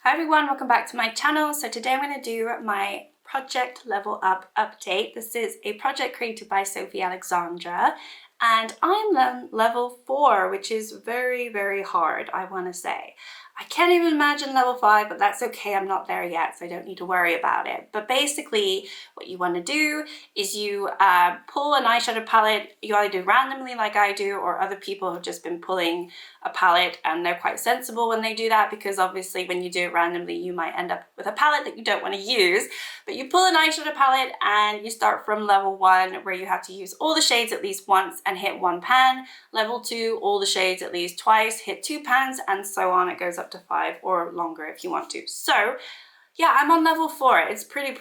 Hi everyone, welcome back to my channel. So today I'm going to do my project level up update. This is a project created by Sophie Alexandra and I'm level 4, which is very hard, I want to say. I can't even imagine level 5, but that's okay, I'm not there yet, so I don't need to worry about it. But basically what you want to do is you pull an eyeshadow palette. You either do randomly like I do, or other people have just been pulling a palette and they're quite sensible when they do that, because obviously when you do it randomly you might end up with a palette that you don't want to use. But you pull an eyeshadow palette and you start from level 1, where you have to use all the shades at least once and hit 1 pan. Level 2, all the shades at least twice, hit 2 pans, and so on. It goes up to 5 or longer if you want to. So yeah, I'm on level 4. It's pretty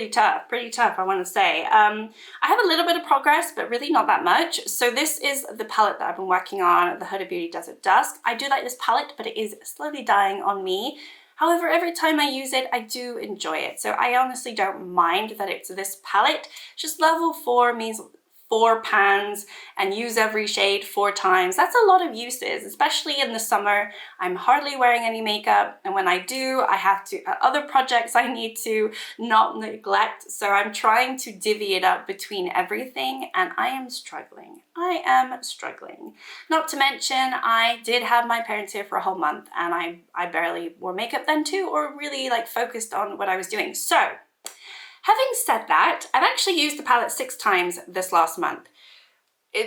tough. Pretty tough, I want to say. I have a little bit of progress, but really not that much. So this is the palette that I've been working on, the Huda Beauty Desert Dusk. I do like this palette, but it is slowly dying on me. However, every time I use it, I do enjoy it. So I honestly don't mind that it's this palette. Just level 4 means 4 pans and use every shade 4 times. That's a lot of uses, especially in the summer. I'm hardly wearing any makeup, and when I do, I have to other projects I need to not neglect. So I'm trying to divvy it up between everything, and I am struggling. I am struggling. Not to mention, I did have my parents here for a whole month, and I barely wore makeup then too, or really like focused on what I was doing. So having said that, I've actually used the palette 6 times this last month.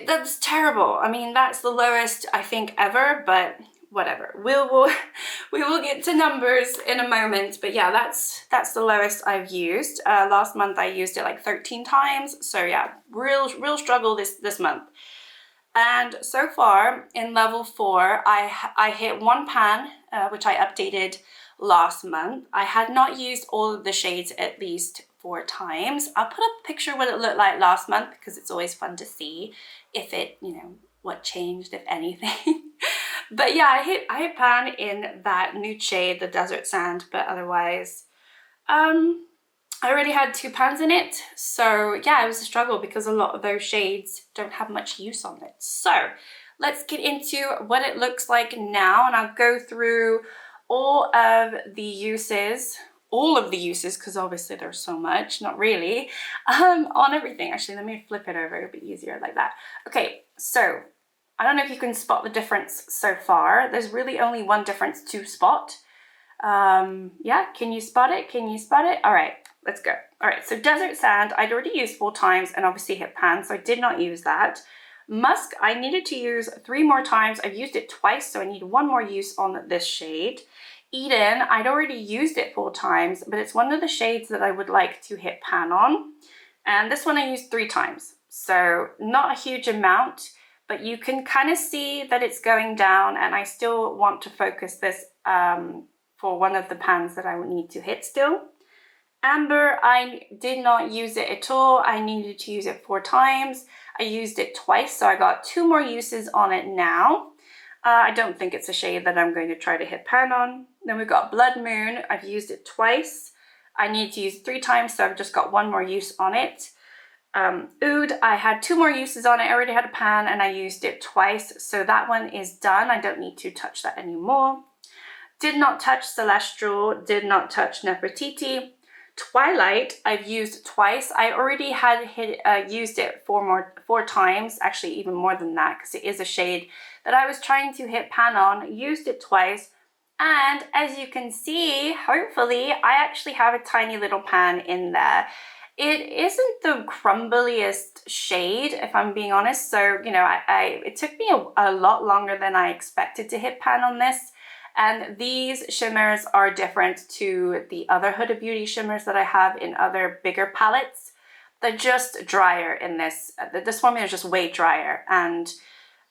That's terrible. I mean, that's the lowest I think ever, but whatever. We will get to numbers in a moment. But yeah, that's the lowest I've used. Last month I used it like 13 times. So yeah, real struggle this month. And so far in level 4, I hit 1 pan, which I updated last month. I had not used all of the shades at least 4 times. I'll put up a picture of what it looked like last month, because it's always fun to see if it, you know, what changed, if anything. But yeah, I hit pan in that nude shade, the Desert Sand, but otherwise, I already had 2 pans in it. So yeah, it was a struggle because a lot of those shades don't have much use on it. So let's get into what it looks like now, and I'll go through all of the uses, because obviously there's so much, not really, on everything. Actually, let me flip it over, it'll be easier like that. Okay, so I don't know if you can spot the difference so far. There's really only one difference to spot. Yeah, can you spot it? Can you spot it? All right, let's go. All right, so Desert Sand, I'd already used 4 times and obviously hit pan, so I did not use that. Musk, I needed to use 3 more times. I've used it twice, so I need 1 more use on this shade. Eden, I'd already used it 4 times, but it's one of the shades that I would like to hit pan on. And this one I used 3 times. So not a huge amount, but you can kind of see that it's going down, and I still want to focus this for one of the pans that I would need to hit still. Amber, I did not use it at all. I needed to use it 4 times. I used it twice, so I got 2 more uses on it now. I don't think it's a shade that I'm going to try to hit pan on. Then we've got Blood Moon. I've used it twice. I need to use 3 times, so I've just got 1 more use on it. Oud, I had 2 more uses on it. I already had a pan and I used it twice, so that one is done. I don't need to touch that anymore. Did not touch Celestial, did not touch Nefertiti. Twilight, I've used twice. I already had used it 4 times, actually even more than that, because it is a shade that I was trying to hit pan on. Used it twice, and as you can see, hopefully, I actually have a tiny little pan in there. It isn't the crumbliest shade, if I'm being honest, so, you know, it took me a lot longer than I expected to hit pan on this. And these shimmers are different to the other Huda Beauty shimmers that I have in other bigger palettes. They're just drier in this. This formula is just way drier and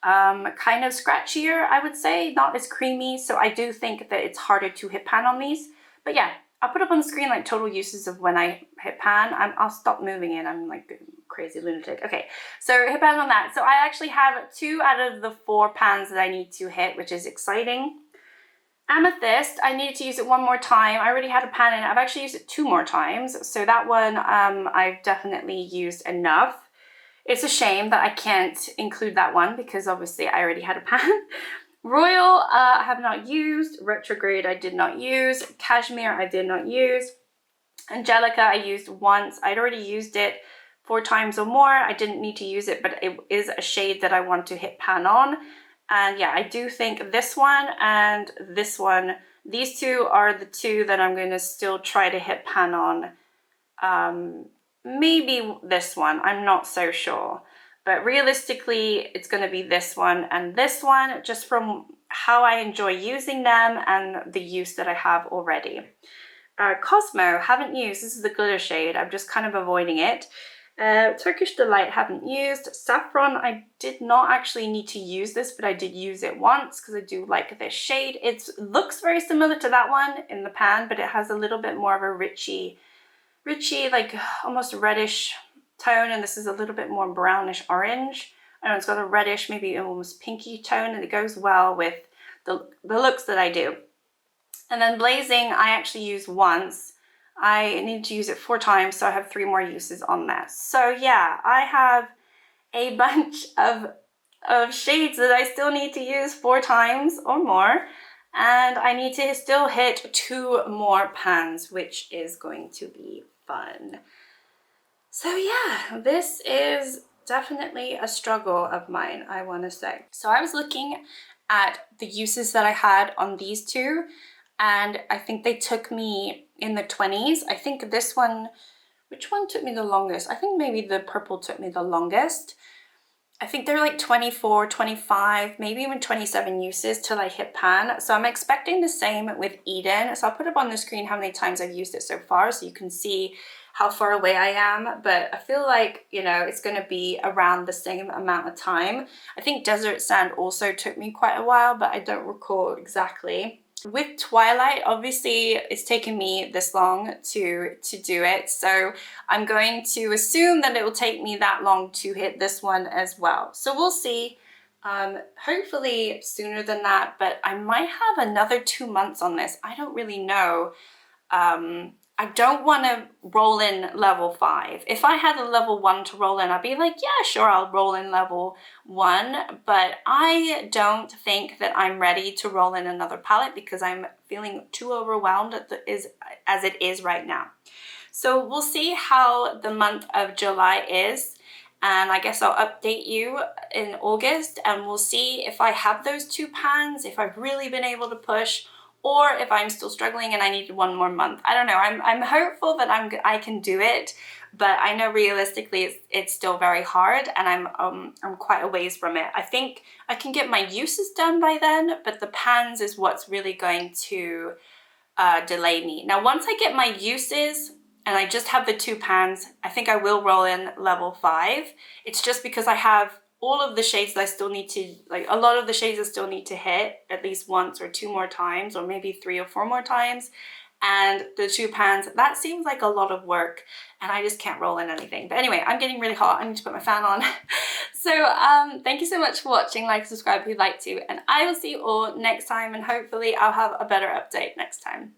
kind of scratchier, I would say, not as creamy. So I do think that it's harder to hit pan on these. But yeah, I'll put up on the screen like total uses of when I hit pan. I'll stop moving it. I'm like a crazy lunatic. Okay, so hit pan on that. So I actually have 2 out of the 4 pans that I need to hit, which is exciting. Amethyst, I needed to use it 1 more time. I already had a pan in it. I've actually used it 2 more times. So that one I've definitely used enough. It's a shame that I can't include that one because obviously I already had a pan. Royal I have not used, Retrograde I did not use, Cashmere I did not use, Angelica I used once. I'd already used it 4 times or more. I didn't need to use it, but it is a shade that I want to hit pan on. And yeah, I do think this one and this one, these two are the two that I'm going to still try to hit pan on. Maybe this one, I'm not so sure. But realistically, it's going to be this one and this one, just from how I enjoy using them and the use that I have already. Cosmo, haven't used. This is the glitter shade. I'm just kind of avoiding it. Turkish Delight, haven't used. Saffron, I did not actually need to use this, but I did use it once because I do like this shade. It looks very similar to that one in the pan, but it has a little bit more of a richy, like almost reddish tone, and this is a little bit more brownish orange. I know it's got a reddish, maybe almost pinky tone, and it goes well with the looks that I do. And then Blazing, I actually used once. I need to use it 4 times, so I have 3 more uses on that. So yeah, I have a bunch of shades that I still need to use 4 times or more, and I need to still hit 2 more pans, which is going to be fun. So yeah, this is definitely a struggle of mine, I want to say. So I was looking at the uses that I had on these two, and I think they took me in the 20s. I think this one, which one took me the longest? I think maybe the purple took me the longest. I think they're like 24, 25, maybe even 27 uses till I hit pan. So I'm expecting the same with Eden. So I'll put up on the screen how many times I've used it so far so you can see how far away I am. But I feel like, you know, it's going to be around the same amount of time. I think Desert Sand also took me quite a while, but I don't recall exactly. With Twilight, obviously it's taken me this long to do it, so I'm going to assume that it will take me that long to hit this one as well. So we'll see. Hopefully sooner than that, but I might have another 2 months on this. I don't really know. I don't want to roll in level 5. If I had a level 1 to roll in, I'd be like, yeah, sure, I'll roll in level 1. But I don't think that I'm ready to roll in another palette because I'm feeling too overwhelmed as it is right now. So we'll see how the month of July is. And I guess I'll update you in August, and we'll see if I have those 2 pans, if I've really been able to push, or if I'm still struggling and I need 1 more month. I don't know. I'm hopeful that I can do it, but I know realistically it's still very hard, and I'm quite a ways from it. I think I can get my uses done by then, but the pans is what's really going to delay me. Now, once I get my uses and I just have the 2 pans, I think I will roll in level 5. It's just because I have all of the shades that I still need to, like a lot of the shades I still need to hit at least once or 2 more times, or maybe 3 or 4 more times. And the 2 pans, that seems like a lot of work, and I just can't roll in anything. But anyway, I'm getting really hot. I need to put my fan on. So thank you so much for watching. Like, subscribe if you'd like to, and I will see you all next time, and hopefully I'll have a better update next time.